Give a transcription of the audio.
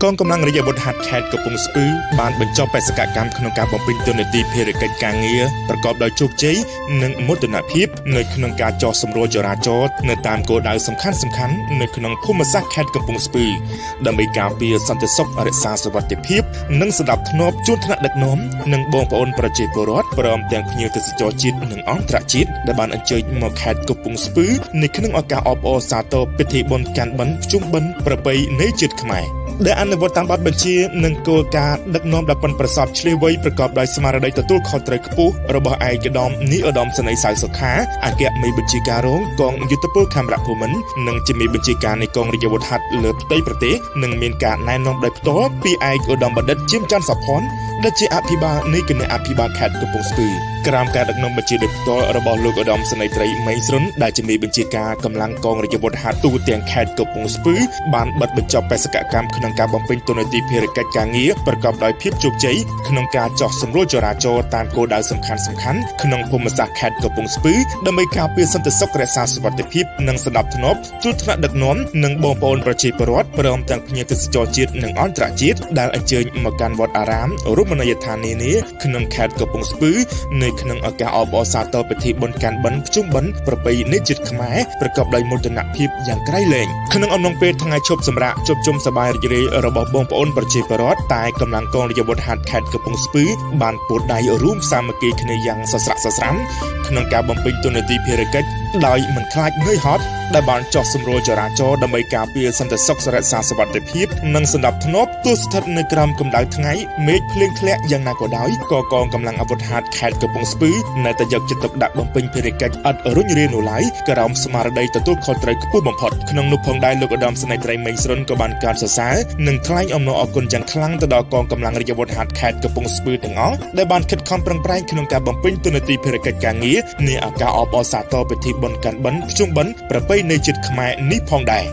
កងកម្លាំងរាជអាវុធហត្ថខេត្តកំពង់ស្ពឺបានបញ្ចប់បេសកកម្មក្នុងការបំពេញតួនាទីភារកិច្ចការងារប្រកបដោយជោគជ័យនិងមោទនភាពនៅក្នុងការចោះសម្រួលចរាចរណ៍នៅតាមគោលដៅសំខាន់ៗនៅក្នុងភូមិសាស្ត្រខេត្តកំពង់ស្ពឺដើម្បីការពារសន្តិសុខរក្សាសុវត្ថិភាពនិងសណ្ដាប់ធ្នាប់ជូនថ្នាក់ដឹកនាំនិងបងប្អូនប្រជាពលរដ្ឋព្រមទាំងភ្ញៀវទេសចរជាតិនិងអន្តរជាតិដែលបានអញ្ជើញមកខេត្តកំពង់ស្ពឺនៅក្នុងឱកាសអបអរសាទរពិធីបុណ្យកាន់បិណ្ឌភ្ជុំបិណ្ឌប្រពៃណីជាតិខ្មែរដែលអនុវត្តតាមបទបញ្ជានិងគោលការណ៍ដឹកនាំដ៏ប៉ិនប្រសប់ឆ្លៀសវៃប្រកបដោយស្មារតីទទួលខុសត្រូវខ្ពស់របស់ឯកឧត្តមនាយឧត្តមសេនីយ៍សៅសុខាអគ្គមេបញ្ជាការរងកងយុទ្ធពលខេមរភូមិន្ទនិងជាមេបញ្ជាការនៃកងរាជអាវុធហត្ថលើផ្ទៃប្រទេសនិងមានការណែនាំដោយផ្ទាល់ពីឯកឧត្តមបណ្ឌិតជាមច័ន្ទសុផាន់ដែលជាអភិបាលនៃគណៈអភិបាលខេត្តកំពង់ស្ពឺក្រោមការដឹកនាំបញ្ជាដោយផ្ទាល់របស់លោកឧត្តមសេនីយ៍ត្រីមេងស្រុនដែលជាមេបញ្ជាការកម្លាំងកងរាជអាវុធហត្ថទូទាំងខេត្តកំពង់ស្ពឺបានបិទបញ្ចប់បេសកកម្មក្នុងការបំពេញតួនាទីភារកិច្ចការងារប្រកបដោយភាពជោគជ័យក្នុងការចោះសម្រួលចរាចរណ៍តាមគោលដៅសំខាន់ៗក្នុងភូមិសាស្ត្រខេត្តកំពង់ស្ពឺដើម្បីការពារសន្តិសុខរក្សាសុវត្ថិភាពនិងសណ្ដាប់ធ្នាប់ទូថ្នាក់ដឹកនាំនិងបងប្អូនប្រជាពលរដ្ឋព្រមទាំងភ្ញៀវទេសចរជាតិនិងអន្តរជាតិដែលអញ្ជើញមកកាន់វត្តអារាមរមណីយដ្ឋាននានាក្នុងខេត្តកំពង់ស្ពឺនៅក្នុងឱកាសអបអរសាទរពិធីបុណ្យកាន់បិណ្ឌភ្ជុំបិណ្ឌប្រពៃណីជាតិខ្មែរប្រកបដោយមោទនភាពយ៉ាងក្រៃលែងក្នុងអំឡុងពេលថ្ងៃឈប់សម្រាកជួបជុំសប្បាយរីករាយរបស់បងប្អូនប្រជាពលរដ្ឋតែកម្លាំងកងរាជអាវុធហត្ថខេត្តកំពង់ស្ពឺបានពោលដៃរួមសាមគ្គីគ្នាយ៉ាងសស្រាក់សស្រាំក្នុងការបំពេញតួនាទីភារកិច្ចដោយមិនខ្លាចនឿយហត់ដែលបានចោះសម្រួលចរាចរណ៍ដើម្បីការពារសន្តិសុខរក្សាសុវត្ថិភាពនិងសណ្ដាប់ធ្នាប់ទោះស្ថិតនៅក្រោមកម្ដៅថ្ងៃមេឃភ្លៀងធ្លាក់យ៉ាងណាក៏ដោយក៏កងកម្លាំងអាវុធហត្ថខេត្តកំពង់ស្ពឺនៅតែយកចិត្តទុកដាក់បំពេញភារកិច្ចឥតរុញរានោះឡើយក្រោមស្មារតីទទួលខុសត្រូវខ្ពស់បំផុតក្នុងនោះផងដែរលោកឧត្តមសេនីយ៍ត្រីមេងស្រុនក៏បានកោតសរសើរនិងថ្លែងអំណរអគុណយ៉ាងខ្លាំងទៅដល់កងកម្លាំងរាជអាវុធហត្ថខេត្តកំពង់ស្ពឺទាំងអស់ដែលបានខិតខំប្រឹងប្រែងក្នុងការបំពេញតួនាទីភារកិច្ចការងារនាឱកាសអបអរសាទរពិធីបុណ្យកាន់បិណ្ឌភ្ជុំបិណ្ឌប្រពៃណីជាតិខ្មែរនេះផងដែរ